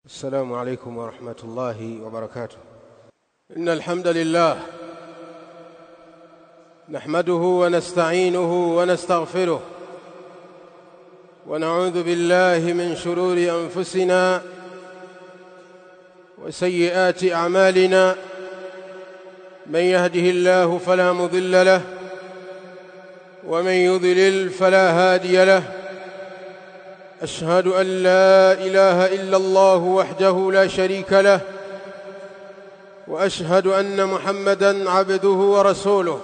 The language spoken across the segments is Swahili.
السلام عليكم ورحمة الله وبركاته. إن الحمد لله نحمده ونستعينه ونستغفره ونعوذ بالله من شرور أنفسنا وسيئات أعمالنا. من يهده الله فلا مضل له ومن يضلل فلا هادي له. أشهد أن لا إله إلا الله وحده لا شريك له وأشهد أن محمدًا عبده ورسوله.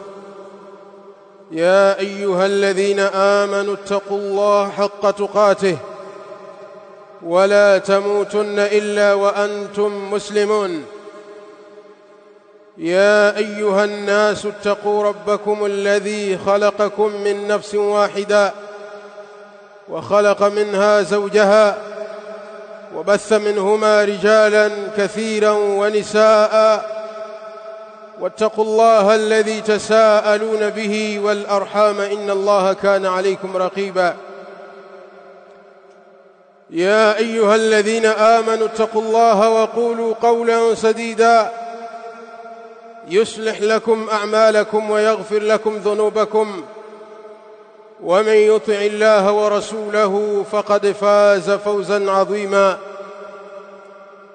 يا أيها الذين آمنوا اتقوا الله حق تقاته ولا تموتن إلا وأنتم مسلمون. يا أيها الناس اتقوا ربكم الذي خلقكم من نفس واحدة وخلق منها زوجها وبث منهما رجالا كثيرا ونساء. واتقوا الله الذي تساءلون به والأرحام إن الله كان عليكم رقيبا. يا أيها الذين آمنوا اتقوا الله وقولوا قولا سديدا يصلح لكم أعمالكم ويغفر لكم ذنوبكم. ومن يطع الله ورسوله فقد فاز فوزا عظيما.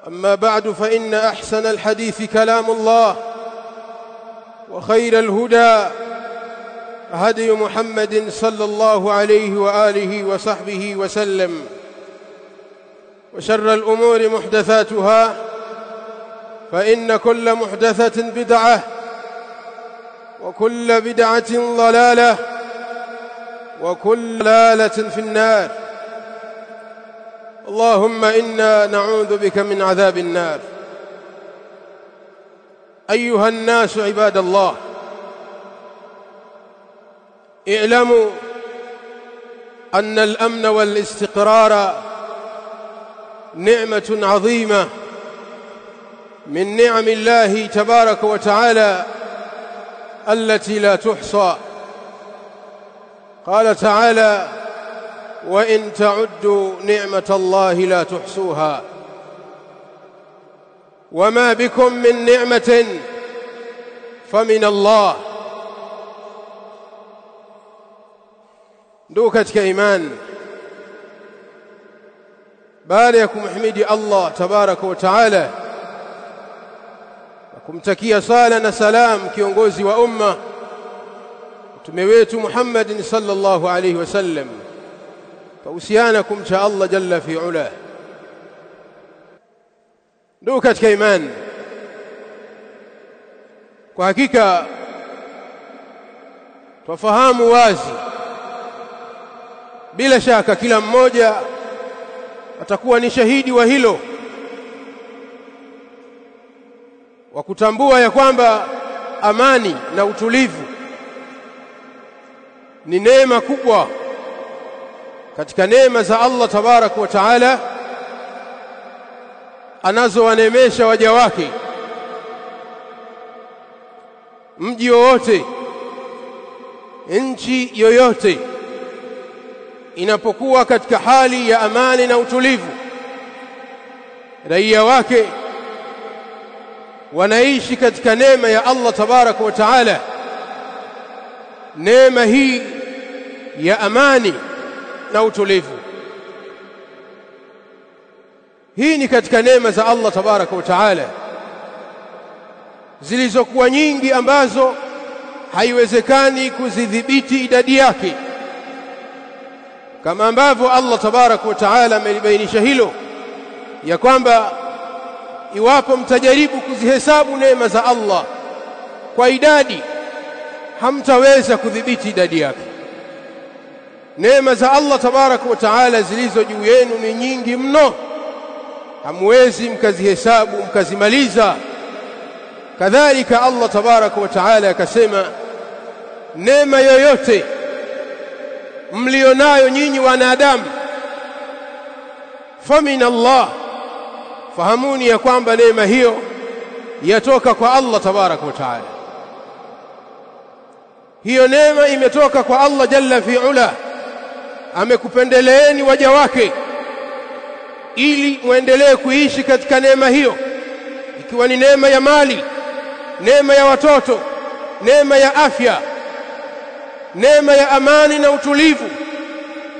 أما بعد، فإن أحسن الحديث كلام الله وخير الهدى هدي محمد صلى الله عليه وآله وصحبه وسلم. وشر الأمور محدثاتها فإن كل محدثة بدعة وكل بدعة ضلالة وكل ضلالة في النار. اللهم إنا نعوذ بك من عذاب النار. أيها الناس عباد الله، اعلموا أن الأمن والاستقرار نعمة عظيمة من نعم الله تبارك وتعالى التي لا تحصى. قال تعالى: وإن تعدوا نعمة الله لا تحصوها. وما بكم من نعمة فمن الله. ndugu katika imani, baada ya kumhimidi Allah tabaraka wa taala na kumtakia sala na salam kiongozi wa umma mtume wetu Muhammad sallallahu alayhi wasallam, tausiana kumcha Allah jalla fi ula. ndugu katika imani, kwa hakika twafahamu wazi, bila shaka kila mmoja atakuwa ni shahidi wa hilo, wa kutambua ya kwamba amani na utulivu ni neema kubwa katika neema za Allah tabaraka wa taala anazowaneemesha waja wake. Mji wowote, nchi yoyote inapokuwa katika hali ya amani na utulivu, raia wake wanaishi katika neema ya Allah tabaraka wa taala. Neema hii ya amani na utulivu, hii ni katika neema za Allah tabaraka wa taala zilizokuwa nyingi, ambazo haiwezekani kuzidhibiti idadi yake, kama ambavyo Allah tabaraka wa taala amelibainisha hilo, ya kwamba iwapo mtajaribu kuzihesabu neema za Allah kwa idadi, hamtaweza kudhibiti idadi yake. Neema za Allah tabaraka wa taala zilizo juu yenu ni nyingi mno, hamwezi mkazihesabu mkazimaliza. Kadhalika Allah tabaraka wa taala akasema, neema yoyote mlionayo nyinyi wanadamu famin Allah, fahamuni ya kwamba neema hiyo yatoka kwa Allah tabaraka wa taala. Hiyo neema imetoka kwa Allah jalla fi ula. Amekupendeleeni waja wake ili muendelee kuishi katika neema hiyo, ikiwa ni neema ya mali, neema ya watoto, neema ya afya, neema ya amani na utulivu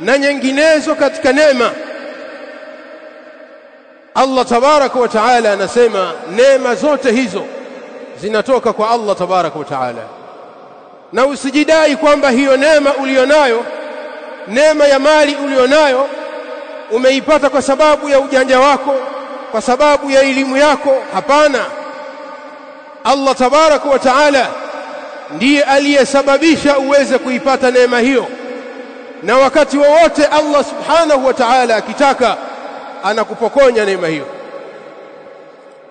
na nyinginezo katika neema. Allah tabaraka wa taala anasema neema zote hizo zinatoka kwa Allah tabaraka wa taala, na usijidai kwamba hiyo neema ulionayo, neema ya mali ulionayo, umeipata kwa sababu ya ujanja wako, kwa sababu ya elimu yako. Hapana, Allah tabaraka wa taala ndiye aliyesababisha uweze kuipata neema hiyo, na wakati wowote Allah subhanahu wa ta'ala akitaka anakupokonya neema hiyo.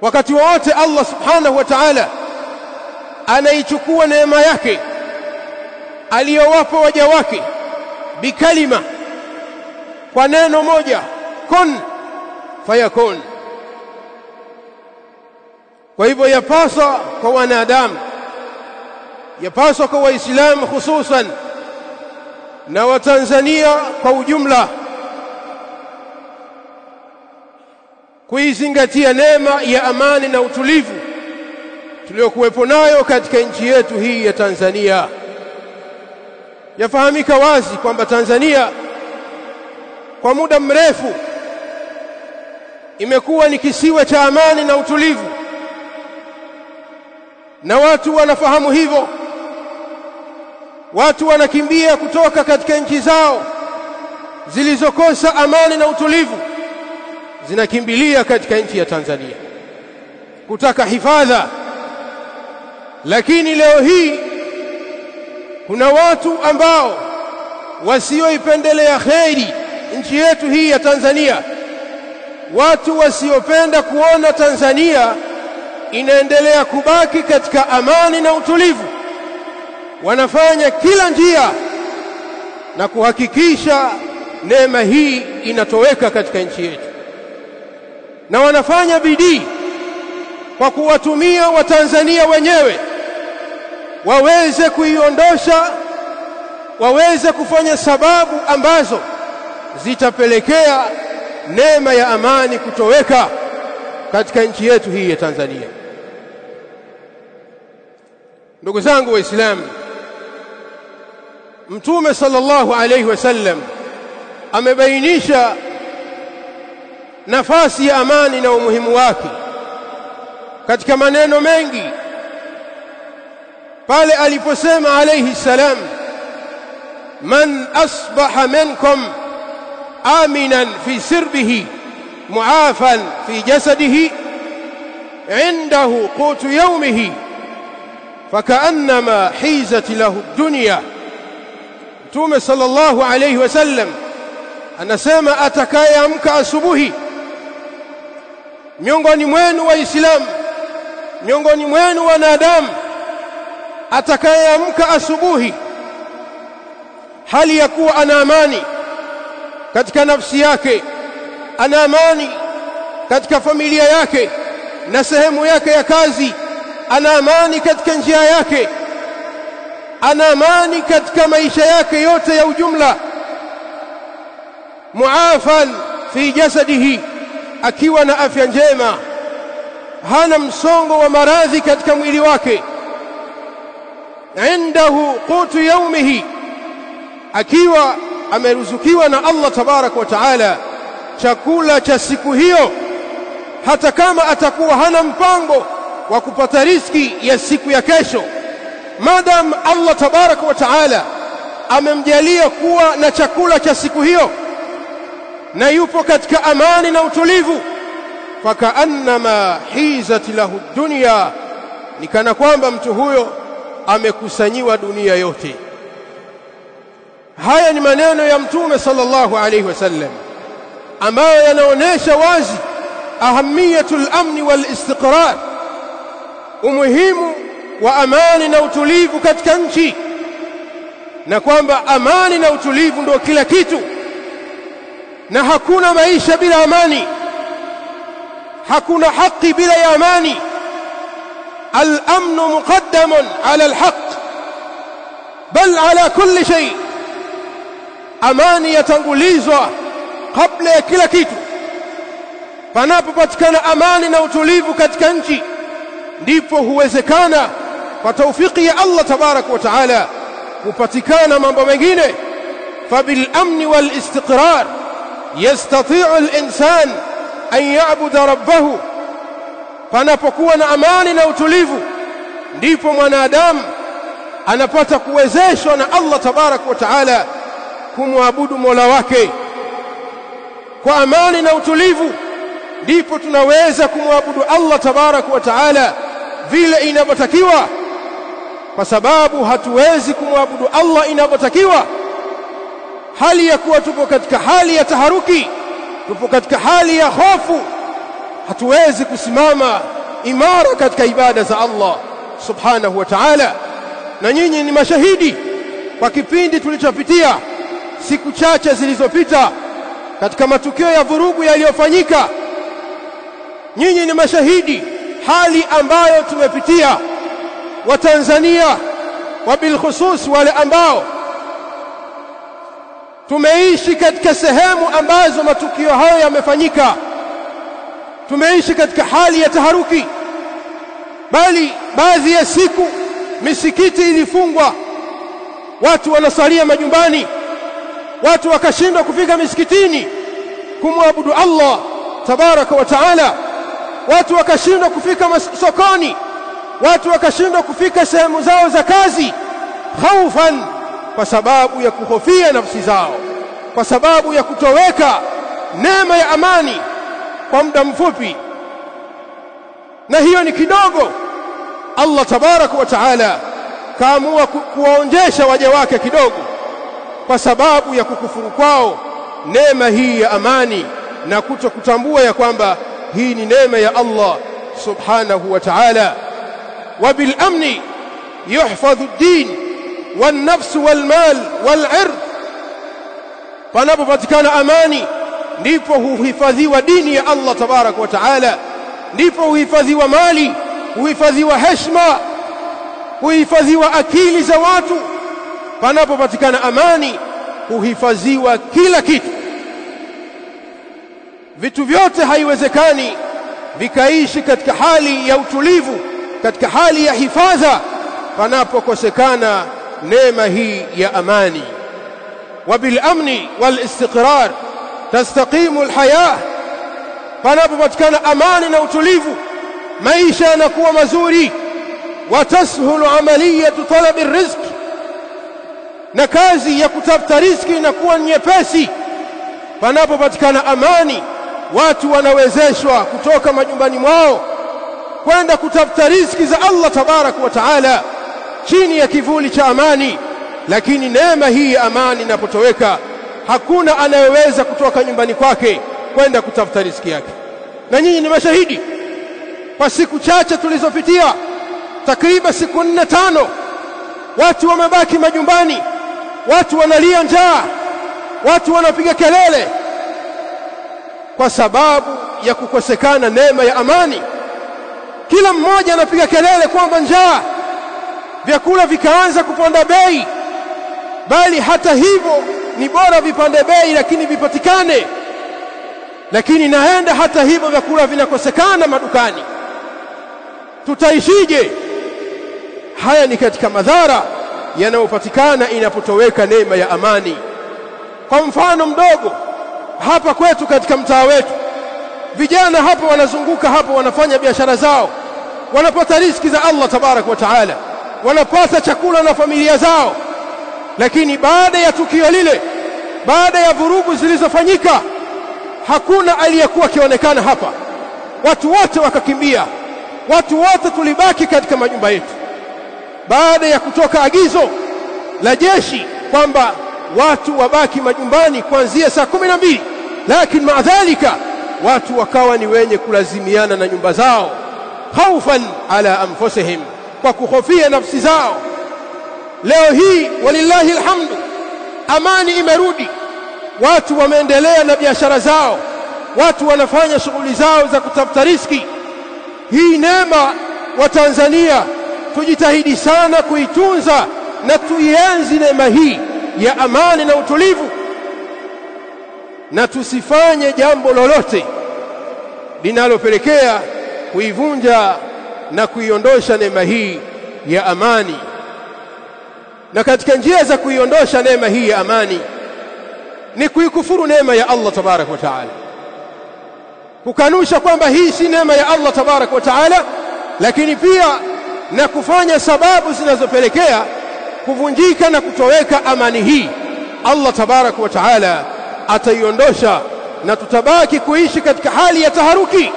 Wakati wowote Allah subhanahu wa ta'ala anaichukua neema yake aliyowapa waja wake bikalima, kwa neno moja, kun fayakun. Kwa hivyo yapaswa kwa wanadamu, yapaswa kwa Waislamu hususan na Watanzania kwa ujumla kuizingatia neema ya amani na utulivu tuliokuwepo nayo katika nchi yetu hii ya Tanzania. Yafahamika wazi kwamba Tanzania kwa muda mrefu imekuwa ni kisiwa cha amani na utulivu, na watu wanafahamu hivyo. Watu wanakimbia kutoka katika nchi zao zilizokosa amani na utulivu, zinakimbilia katika nchi ya Tanzania kutaka hifadha. Lakini leo hii kuna watu ambao wasioipendelea kheri nchi yetu hii ya Tanzania, watu wasiopenda kuona Tanzania inaendelea kubaki katika amani na utulivu. Wanafanya kila njia na kuhakikisha neema hii inatoweka katika nchi yetu, na wanafanya bidii kwa kuwatumia Watanzania wenyewe waweze kuiondosha, waweze kufanya sababu ambazo zitapelekea neema ya amani kutoweka katika nchi yetu hii ya Tanzania. Ndugu zangu Waislamu, Mtume sallallahu alayhi wasallam amebainisha nafasi ya amani na umuhimu wake katika maneno mengi pale aliposema alayhi salam, man asbaha minkum aminan fi sirbihi muafan fi jasadihi indahu qutu yawmihi fakaannama hizat lahu dunya. Mtume sallallahu alayhi wasallam anasema atakayeamka asubuhi miongoni mwenu Waislamu, miongoni mwenu wanadamu, atakayeamka asubuhi hali ya kuwa ana amani katika nafsi yake, ana amani katika familia yake na sehemu yake ya kazi, ana amani katika njia yake, ana amani katika maisha yake yote ya ujumla, muafan fi jasadihi, akiwa na afya njema, hana msongo wa maradhi katika mwili wake, indahu qutu yawmihi, akiwa ameruzukiwa na Allah tabarak wa taala chakula cha siku hiyo, hata kama atakuwa hana mpango wa kupata riziki ya siku ya kesho, madam Allah tabarak wa taala amemjalia kuwa na chakula cha siku hiyo na yupo katika amani na utulivu, fakaannama hizat lahu dunya, ni kana kwamba mtu huyo amekusanyiwa dunia yote. Haya ni maneno ya Mtume sallallahu alayhi wasallam ambayo yanaonesha wazi ahamiyatul amni wal istiqrar, umuhimu wa amani na utulivu katika nchi, na kwamba amani na utulivu ndio kila kitu, na hakuna maisha bila amani, hakuna haki bila ya amani. Al-amnu muqaddamun ala al-haq bal ala kulli shay, amani yatangulizwa kabla ya kila kitu. Panapopatikana amani na utulivu katika nchi, ndipo huwezekana kwa taufiki ya Allah tabaraka wa taala kupatikana mambo mengine. Fabil amni wal istiqrar yastati'u al-insan an ya'buda rabbahu, panapokuwa na amani na utulivu ndipo mwanadamu anapata kuwezeshwa na Allah tabaraka wa taala kumwabudu Mola wake. Kwa amani na utulivu ndipo tunaweza kumwabudu Allah tabaraka wa taala vile inavyotakiwa, kwa sababu hatuwezi kumwabudu Allah inavyotakiwa hali ya kuwa tupo katika hali ya taharuki, tupo katika hali ya hofu. Hatuwezi kusimama imara katika ibada za Allah subhanahu wa ta'ala. Na nyinyi ni mashahidi kwa kipindi tulichopitia siku chache zilizopita katika matukio ya vurugu yaliyofanyika. Nyinyi ni mashahidi hali ambayo tumepitia wa Tanzania, wa bilkhusus wale ambao tumeishi katika sehemu ambazo matukio hayo yamefanyika. Tumeishi katika hali ya taharuki, bali baadhi ya siku misikiti ilifungwa, watu wanasalia majumbani, watu wakashindwa kufika misikitini kumwabudu Allah tabaraka wa taala, watu wakashindwa kufika sokoni, watu wakashindwa kufika sehemu zao za kazi, khaufan, kwa sababu ya kuhofia nafsi zao, kwa sababu ya kutoweka neema ya amani kwa muda mfupi. Na hiyo ni kidogo. Allah tabaraka wa taala kaamua kuwaonjesha waja wake kidogo kwa sababu ya kukufuru kwao neema hii ya amani na kutokutambua ya kwamba hii ni neema ya Allah subhanahu wa ta'ala. Wa bil amni yuhfadhu ad-din wan nafs wal mal wal 'ird, panapopatikana amani ndipo huhifadhiwa dini ya Allah tabaraka wa taala, ndipo huhifadhiwa mali, huhifadhiwa heshima, huhifadhiwa akili za watu. Panapopatikana amani huhifadhiwa kila kitu. Vitu vyote haiwezekani vikaishi katika hali ya utulivu, katika hali ya hifadha, panapokosekana neema hii ya amani. Wa bil amni wal istiqrar tastaqimu alhayah, panapopatikana amani na utulivu maisha yanakuwa mazuri. Wa tashulu amaliyatu talab arrizq, na kazi ya kutafuta riziki inakuwa nyepesi. Panapopatikana amani watu wanawezeshwa kutoka majumbani mwao kwenda kutafuta riziki za Allah tabaraka wa taala chini ya kivuli cha amani. Lakini neema hii ya amani inapotoweka, hakuna anayeweza kutoka nyumbani kwake kwenda kutafuta riziki yake. Na nyinyi ni mashahidi kwa siku chache tulizopitia, takriban siku 4-5, watu wamebaki majumbani, watu wanalia njaa, watu wanapiga kelele kwa sababu ya kukosekana neema ya amani. Kila mmoja anapiga kelele kwamba njaa, vyakula vikaanza kupanda bei, bali hata hivyo ni bora vipande bei lakini vipatikane. Lakini naenda hata hivyo vyakula vinakosekana madukani, tutaishije? Haya ni katika madhara yanayopatikana inapotoweka neema ya amani. Kwa mfano mdogo, hapa kwetu katika mtaa wetu, vijana hapa wanazunguka hapa, wanafanya biashara zao, wanapata riziki za Allah tabaraka wa taala, wanapata chakula na familia zao. Lakini baada ya tukio lile, baada ya vurugu zilizofanyika, hakuna aliyekuwa akionekana hapa. Watu wote wakakimbia, watu wote tulibaki katika majumba yetu, baada ya kutoka agizo la jeshi kwamba watu wabaki majumbani kuanzia saa 12. Lakini maadhalika watu wakawa ni wenye kulazimiana na nyumba zao, khaufan ala anfusihim, kwa kuhofia nafsi zao. Leo hii walillahi alhamdu, amani imerudi, watu wameendelea na biashara zao, watu wanafanya shughuli zao za kutafuta riziki. Hii neema wa Tanzania tujitahidi sana kuitunza na tuienzi neema hii ya amani na utulivu, na tusifanye jambo lolote linalopelekea kuivunja na kuiondosha neema hii ya amani. Na katika njia za kuiondosha neema hii ya amani ni kuikufuru neema ya Allah tabarak wa taala, kukanusha kwamba hii si neema ya Allah tabarak wa taala, lakini pia na kufanya sababu zinazopelekea kuvunjika na kutoweka amani hii. Allah tabarak wa taala ataiondosha na tutabaki kuishi katika hali ya taharuki,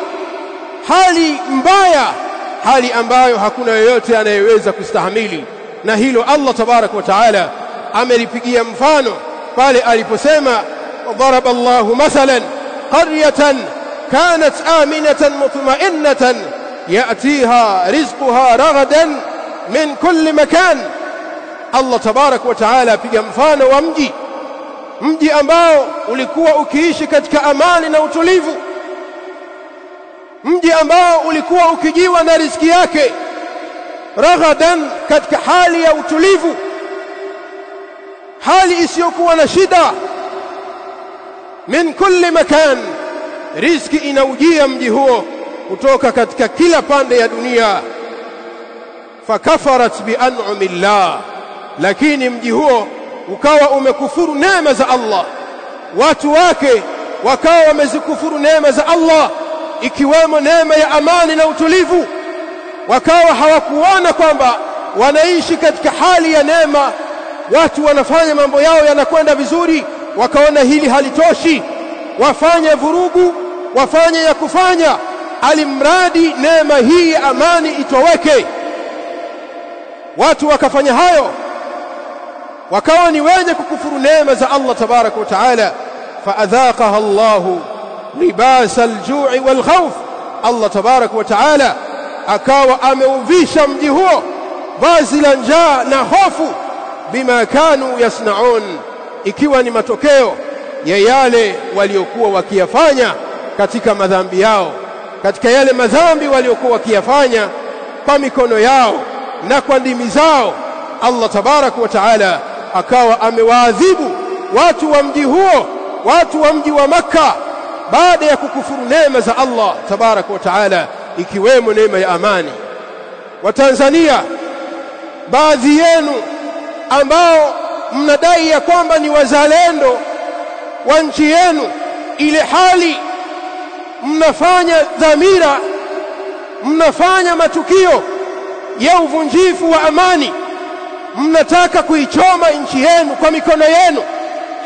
hali mbaya, hali ambayo hakuna yeyote anayeweza kustahamili. Na hilo Allah tabarak wa taala amelipigia mfano pale aliposema, ضرب الله مثلا قرية كانت آمنة مطمئنة يأتيها رزقها رغدا من كل مكان. Allah tabarak wa taala apiga mfano wa mji ambao ulikuwa ukiishi katika amani na utulivu, mji ambao ulikuwa ukijiwa na riziki yake raghadan, katika hali ya utulivu, hali isiyokuwa na shida. Min kulli makan, riziki inaujia mji huo kutoka katika kila pande ya dunia. Fakafarat bi an'amillah, lakini mji huo ukawa umekufuru neema za Allah, watu wake wakawa wamezikufuru neema za Allah, ikiwemo neema ya amani na utulivu. Wakawa hawakuona kwamba wanaishi katika hali ya neema, watu wanafanya mambo yao yanakwenda vizuri, wakaona hili halitoshi, wafanye vurugu, wafanye ya kufanya, alimradi neema hii ya amani itoweke. Watu wakafanya hayo, wakawa ni wenye kukufuru neema za Allah tabaraka wa taala. Faadhaqaha Allahu libasa aljui walkhawf, Allah tabaraka wa taala akawa ameuvisha mji huo vazi la njaa na hofu. Bima kanu yasnaun, ikiwa ni matokeo ya yale waliokuwa wakiyafanya katika madhambi yao, katika yale madhambi waliokuwa wakiyafanya kwa mikono yao na kwa ndimi zao. Allah tabaraka wa taala akawa amewaadhibu watu wa mji huo, watu wa mji wa Makka, baada ya kukufuru neema za Allah tabaraka wa taala, ikiwemo neema ya amani. Wa Tanzania, baadhi yenu ambao mnadai ya kwamba ni wazalendo wa nchi yenu, ile hali mnafanya dhamira, mnafanya matukio ya uvunjifu wa amani, mnataka kuichoma nchi yenu kwa mikono yenu,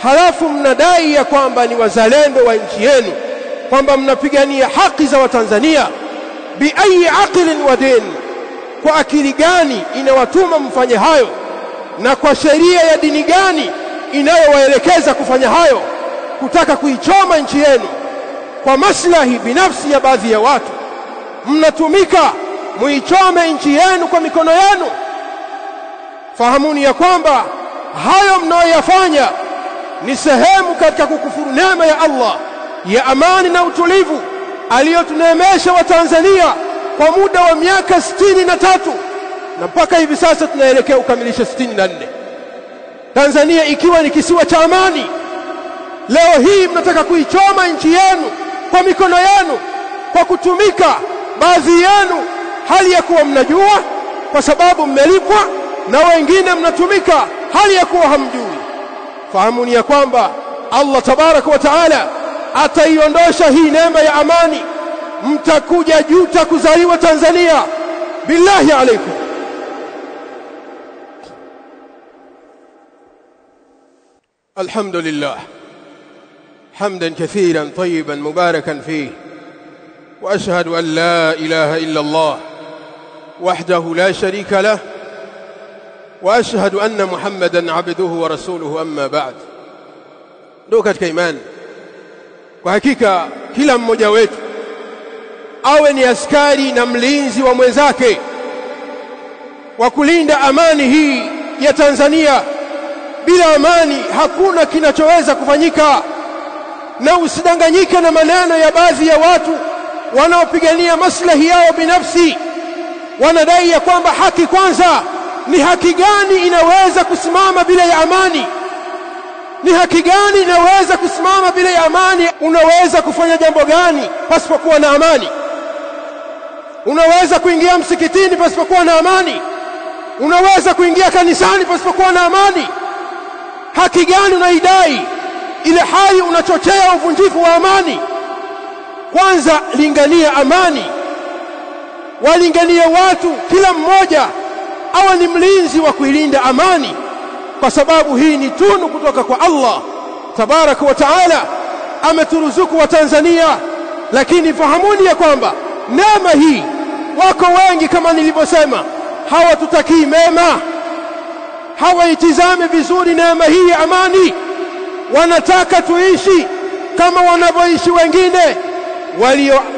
halafu mnadai ya kwamba ni wazalendo wa nchi yenu, kwamba mnapigania haki za Watanzania. Biayi aqlin wa din, kwa akili gani inawatuma mfanye hayo, na kwa sheria ya dini gani inayowaelekeza kufanya hayo, kutaka kuichoma nchi yenu kwa maslahi binafsi ya baadhi ya watu? Mnatumika muichome nchi yenu kwa mikono yenu. Fahamuni ya kwamba hayo mnayoyafanya ni sehemu katika kukufuru neema ya Allah ya amani na utulivu aliyotuneemesha Watanzania kwa muda wa miaka 63, na mpaka hivi sasa tunaelekea kukamilisha 64, Tanzania ikiwa ni kisiwa cha amani. Leo hii mnataka kuichoma nchi yenu kwa mikono yenu, kwa kutumika baadhi yenu hali ya kuwa mnajua kwa sababu mmelipwa, na wengine mnatumika hali ya kuwa hamjui. Fahamuni ya kwamba Allah tabaraka wa taala ataiondosha hii neema ya amani. Mtakuja juta kuzaliwa Tanzania, billahi alaikum. Alhamdulillah hamdan kathiran tayyiban mubarakan fihi, wa ashhadu an la ilaha illa Allah wahdahu la sharika lah, wa ashhadu anna Muhammadan abduhu wa rasuluhu, amma ba'd. Ndio katika imani, kwa hakika kila mmoja wetu awe ni askari na mlinzi wa mwenzake wa kulinda amani hii ya Tanzania. Bila amani hakuna kinachoweza kufanyika, na usidanganyike na maneno ya baadhi ya watu wanaopigania maslahi yao binafsi. Wanadai ya kwamba haki kwanza. Ni haki gani inaweza kusimama bila ya amani? Ni haki gani inaweza kusimama bila ya amani? Unaweza kufanya jambo gani pasipokuwa na amani? Unaweza kuingia msikitini pasipokuwa na amani? Unaweza kuingia kanisani pasipokuwa na amani? Haki gani unaidai ile hali unachochea uvunjifu wa amani? Kwanza lingania amani, walinganie watu, kila mmoja awe ni mlinzi wa kuilinda amani, kwa sababu hii ni tunu kutoka kwa Allah tabaraka wa taala. Ameturuzuku wa Tanzania, lakini fahamuni ya kwamba neema hii, wako wengi kama nilivyosema hawatutakii mema, hawaitizame vizuri neema hii ya amani. Wanataka tuishi kama wanavyoishi wengine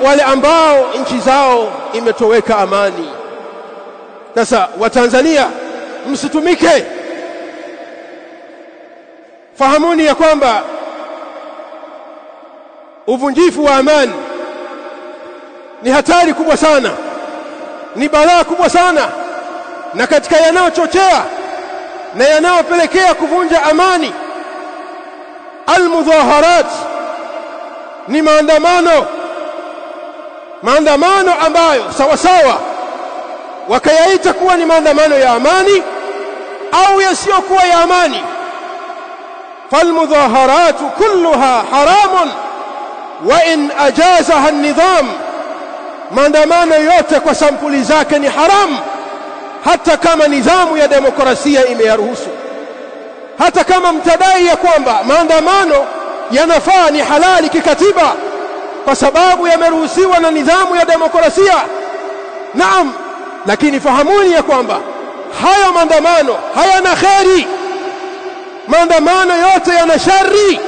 wale ambao nchi zao imetoweka amani. Sasa Watanzania, msitumike. Fahamuni ya kwamba uvunjifu wa amani ni hatari kubwa sana, ni balaa kubwa sana, na katika yanayochochea na yanayopelekea kuvunja amani almudhaharat, ni maandamano ambayo sawasawa wakayaita kuwa ni maandamano ya amani au yasiyokuwa ya amani. فالمظاهرات كلها حرام وإن أجازها النظام. maandamano yote kwa sampuli zake ni haramu, hata kama nidhamu ya demokrasia imeyaruhusu. Hata kama mtadai ya kwamba maandamano yanafaa, ni halali kikatiba kwa sababu yameruhusiwa na nidhamu ya demokrasia, naam, lakini fahamuni ya kwamba hayo maandamano hayana kheri. Maandamano yote yana shari,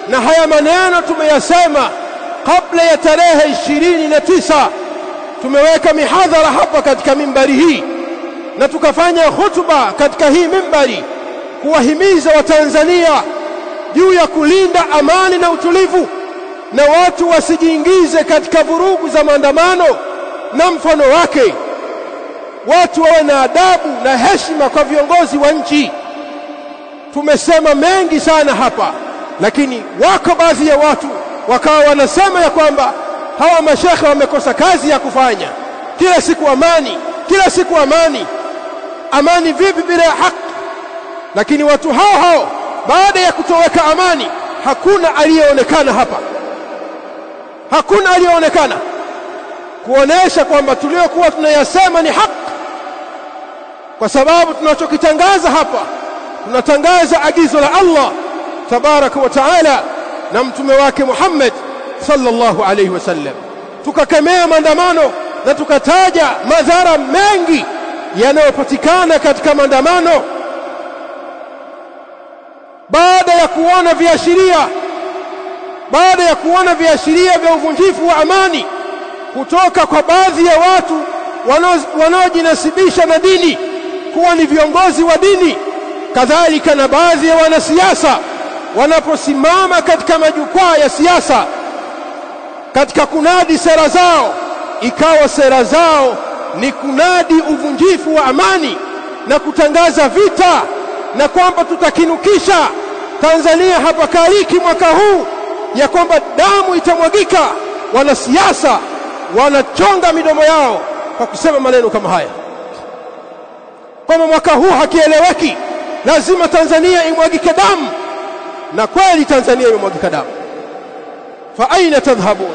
na haya maneno tumeyasema kabla ya tarehe 29. Tumeweka mihadhara hapa katika mimbari hii na tukafanya hutuba katika hii mimbari kuwahimiza Watanzania juu ya kulinda amani na utulivu, na watu wasijiingize katika vurugu za maandamano na mfano wake. Watu wawe na adabu na heshima kwa viongozi wa nchi. Tumesema mengi sana hapa, lakini wako baadhi ya watu wakawa wanasema ya kwamba hawa mashekhe wamekosa kazi ya kufanya, kila siku amani, kila siku amani. Amani vipi bila haki? Lakini watu hao baada ya kutoweka amani, hakuna aliyeonekana hapa, hakuna aliyeonekana kuonesha kwamba tuliokuwa tunayasema ni haki, kwa sababu tunachokitangaza hapa, tunatangaza agizo la Allah tabaraka wa taala na mtume wake Muhammad sallallahu alayhi wasallam. Tukakemea maandamano na tukataja madhara mengi yanayopatikana katika maandamano. Baada ya kuona viashiria vya uvunjifu wa amani kutoka kwa baadhi ya watu wanaojinasibisha na dini kuwa ni viongozi wa dini, kadhalika na baadhi ya wanasiasa wanaposimama katika majukwaa ya siasa katika kunadi sera zao, ikawa sera zao ni kunadi uvunjifu wa amani na kutangaza vita, na kwamba tutakinukisha Tanzania hapa kariki mwaka huu, ya kwamba damu itamwagika. Wanasiasa wanachonga midomo yao kwa kusema maneno kama haya, kwamba mwaka huu hakieleweki, lazima Tanzania imwagike damu. Na kweli Tanzania imemwagika damu. Fa aina tadhhabun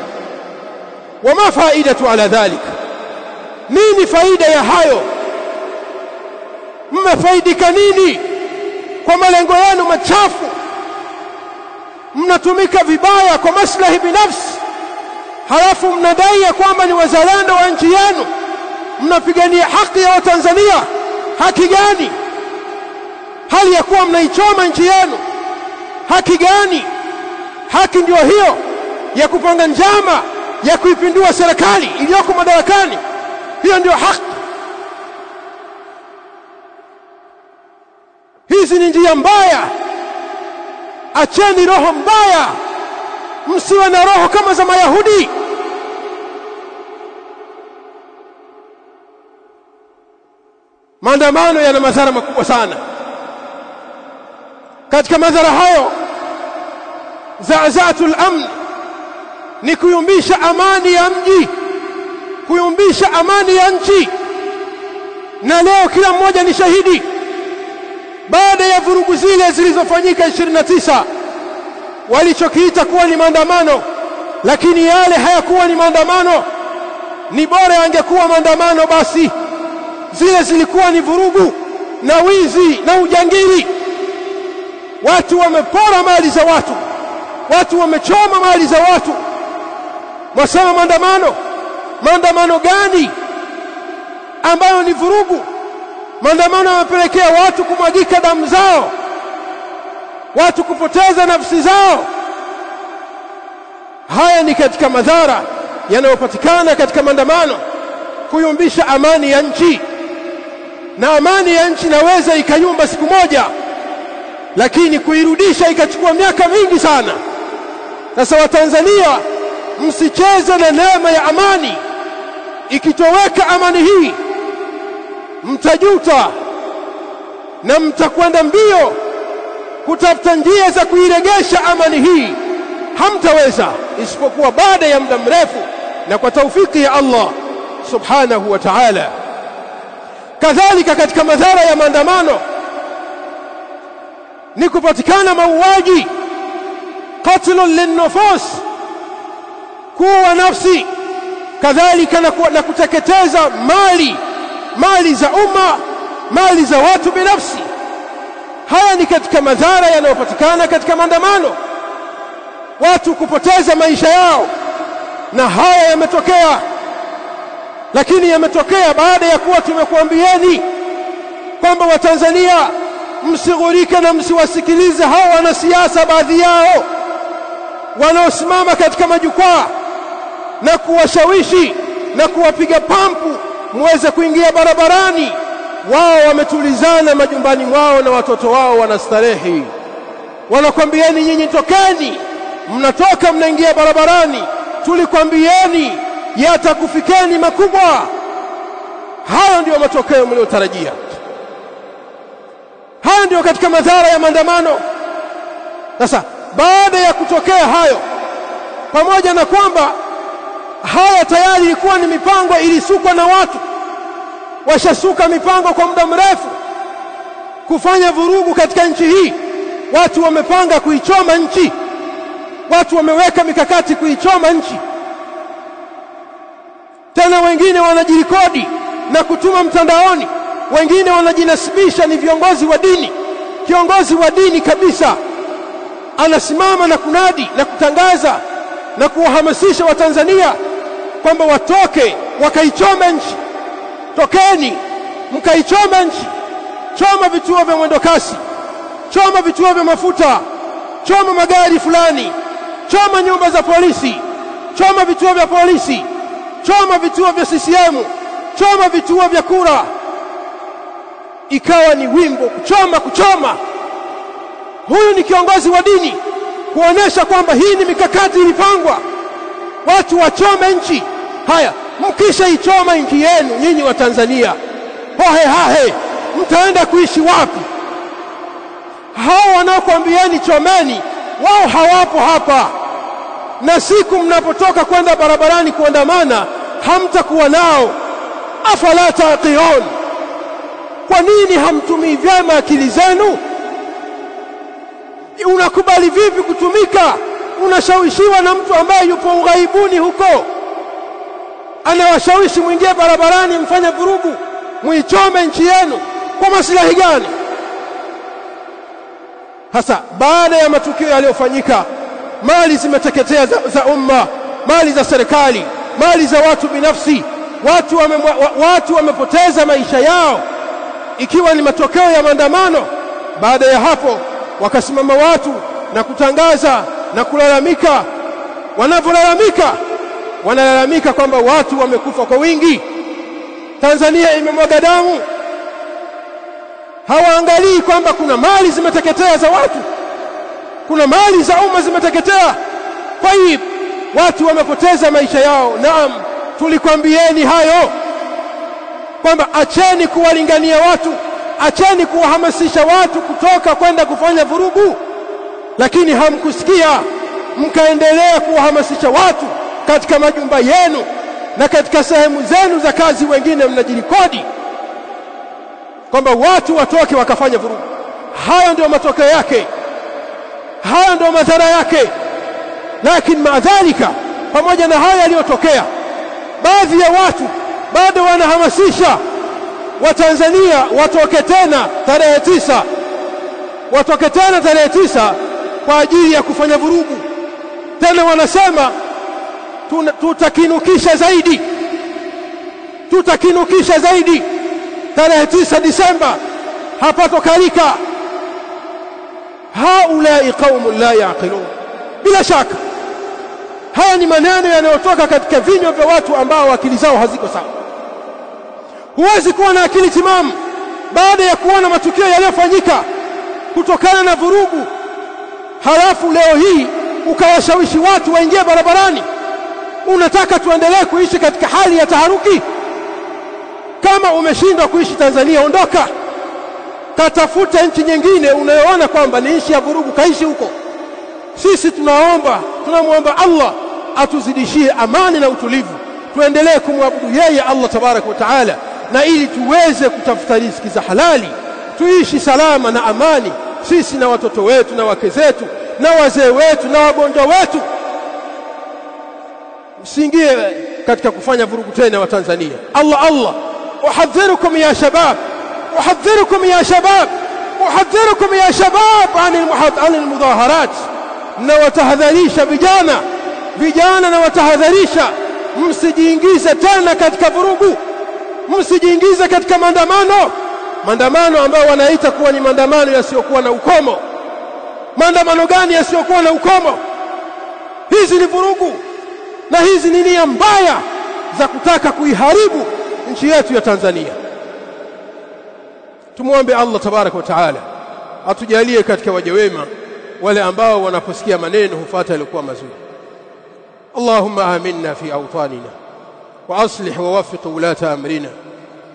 wama faidatu ala dhalik? Nini faida ya hayo? Mmefaidika nini kwa malengo yenu machafu? Mnatumika vibaya kwa maslahi binafsi, halafu mnadai ya kwamba ni wazalendo wa nchi yenu, mnapigania haki ya Watanzania. Haki gani hali ya kuwa mnaichoma nchi yenu? Haki gani? Haki ndio hiyo ya kupanga njama ya kuipindua serikali iliyoko madarakani. Hiyo ndio haki. Hizi ni njia mbaya. Acheni roho mbaya, msiwe na roho kama za Mayahudi. Maandamano yana madhara makubwa sana. Katika madhara hayo za'zatul amn ni kuyumbisha amani ya mji, kuyumbisha amani ya nchi. Na leo kila mmoja ni shahidi, baada ya vurugu zile zilizofanyika 29 walichokiita kuwa ni maandamano, lakini yale hayakuwa ni maandamano. Ni bora yangekuwa maandamano basi. Zile zilikuwa ni vurugu na wizi na ujangili. Watu wamepora mali za watu, watu wamechoma mali za watu. Mwasema maandamano? Maandamano gani ambayo ni vurugu? Maandamano yamepelekea watu kumwagika damu zao, watu kupoteza nafsi zao. Haya ni katika madhara yanayopatikana katika maandamano, kuyumbisha amani ya nchi. Na amani ya nchi naweza ikayumba siku moja, lakini kuirudisha ikachukua miaka mingi sana. Sasa Watanzania, msicheze na neema ya amani. Ikitoweka amani hii, mtajuta na mtakwenda mbio kutafuta njia za kuiregesha amani hii. Hamtaweza isipokuwa baada ya muda mrefu na kwa taufiki ya Allah subhanahu wa ta'ala. Kadhalika katika madhara ya maandamano ni kupatikana mauaji, qatlun linnufus, kuua nafsi, kadhalika na kuteketeza mali za umma, mali za watu binafsi. Haya ni katika madhara yanayopatikana katika maandamano, watu kupoteza maisha yao. Na haya yametokea, lakini yametokea baada ya kuwa tumekuambieni kwamba Watanzania msighurike na msiwasikilize hao wanasiasa, baadhi yao wanaosimama katika majukwaa na kuwashawishi na kuwapiga pampu muweze kuingia barabarani. Wao wametulizana majumbani mwao na watoto wao wanastarehi. Wanakwambieni nyinyi tokeni, mnatoka mnaingia barabarani. Tulikwambieni yatakufikeni makubwa. Hayo ndio matokeo mliotarajia. Hayo ndio katika madhara ya maandamano. Sasa baada ya kutokea hayo, pamoja na kwamba haya tayari ilikuwa ni mipango ilisukwa na watu, washasuka mipango kwa muda mrefu kufanya vurugu katika nchi hii. Watu wamepanga kuichoma nchi, watu wameweka mikakati kuichoma nchi. Tena wengine wanajirikodi na kutuma mtandaoni, wengine wanajinasibisha ni viongozi wa dini. Kiongozi wa dini kabisa anasimama na kunadi na kutangaza na kuwahamasisha Watanzania kwamba watoke wakaichome nchi. Tokeni mkaichome nchi, choma vituo vya mwendokasi, choma vituo vya mafuta, choma magari fulani, choma nyumba za polisi, choma vituo vya polisi, choma vituo vya CCM, choma vituo vya kura. Ikawa ni wimbo kuchoma. Huyu ni kiongozi wa dini kuonesha kwamba hii ni mikakati ilipangwa, watu wachome nchi. Haya, mkisha ichoma nchi yenu nyinyi wa Tanzania, hohe mtaenda kuishi wapi? Hao wanaokuambieni chomeni, wao hawapo hapa, na siku mnapotoka kwenda barabarani kuandamana hamtakuwa nao. Afala taqilun, kwa nini hamtumii vyema akili zenu? Unakubali vipi kutumika? Unashawishiwa na mtu ambaye yupo ughaibuni huko, anawashawishi mwingie barabarani mfanye vurugu, muichome nchi yenu. Kwa maslahi gani? Hasa baada ya matukio yaliyofanyika, mali zimeteketea za umma, mali za serikali, mali za watu binafsi. Watu wamepoteza maisha yao ikiwa ni matokeo ya maandamano. Baada ya hapo wakasimama watu na kutangaza na kulalamika. Wanalalamika kwamba watu wamekufa kwa wingi, Tanzania imemwaga damu. Hawaangalii kwamba kuna mali zimeteketea za watu, kuna mali za umma zimeteketea. Kwa hiyo watu wamepoteza maisha yao. Naam, tulikwambieni hayo kwamba acheni kuwalingania watu acheni kuwahamasisha watu kutoka kwenda kufanya vurugu, lakini hamkusikia, mkaendelea kuwahamasisha watu katika majumba yenu na katika sehemu zenu za kazi. Wengine mnajirikodi kwamba watu watoke wakafanya vurugu. Hayo ndio matokeo yake, hayo ndio madhara yake. Lakini maadhalika, pamoja na haya yaliyotokea, baadhi ya watu bado wanahamasisha Watanzania watoke tena tarehe 9, watoke tena tarehe 9 kwa ajili ya kufanya vurugu. Tena wanasema tutakinukisha zaidi, tutakinukisha zaidi tarehe 9 Disemba, hapatokalika. Haulai qaumun la yaqilun. Bila shaka haya ni maneno yanayotoka katika vinywa vya watu ambao akili zao haziko sawa. Huwezi kuwa na akili timamu baada ya kuona matukio yaliyofanyika kutokana na vurugu, halafu leo hii ukawashawishi watu waingie barabarani. Unataka tuendelee kuishi katika hali ya taharuki? Kama umeshindwa kuishi Tanzania, ondoka, katafuta nchi nyingine unayoona kwamba ni nchi ya vurugu, kaishi huko. Sisi tunamwomba Allah atuzidishie amani na utulivu, tuendelee kumwabudu yeye Allah tabaraka wa taala, na ili tuweze kutafuta riziki za halali, tuishi salama na amani, sisi na watoto wetu na wake zetu na wazee wetu na wagonjwa wetu. Usiingie katika kufanya vurugu tena wa Tanzania. Allah uhadhirukum ya shabab, uhadhirukum ya shabab, uhadhirukum ya shabab anil mudhaharat. Na watahadharisha vijana na watahadharisha, msijiingize tena katika vurugu, msijiingize katika maandamano ambayo wanaita kuwa ni maandamano yasiyokuwa na ukomo. Maandamano gani yasiyokuwa na ukomo? Hizi ni vurugu na hizi ni nia mbaya za kutaka kuiharibu nchi yetu ya Tanzania. Tumuombe Allah tabaraka wa taala atujalie katika waja wema wale ambao wanaposikia maneno hufuata yalikuwa mazuri. Allahumma aminna fi awtanina wa aslih wa waffiq ulata amrina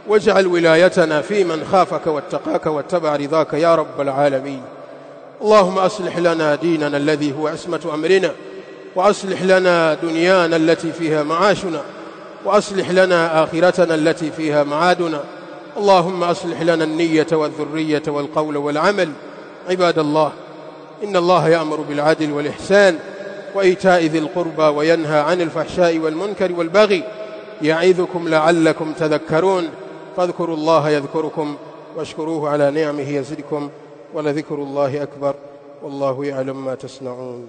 waj'al wilayatana fi man khafaka wattaqaka wattaba ridhaka ya rabbal alamin. اللهم أصلح لنا ديننا الذي هو عصمة أمرنا وأصلح لنا دنيانا التي فيها معاشنا وأصلح لنا آخرتنا التي فيها معادنا. اللهم أصلح لنا النية والذرية والقول والعمل. عباد الله، إن الله يأمر بالعدل والإحسان وإيتاء ذي القربى وينهى عن الفحشاء والمنكر والبغي يعظكم لعلكم تذكرون. فاذكروا الله يذكركم واشكروه على نعمه يزدكم ولذكر الله أكبر والله يعلم ما تصنعون.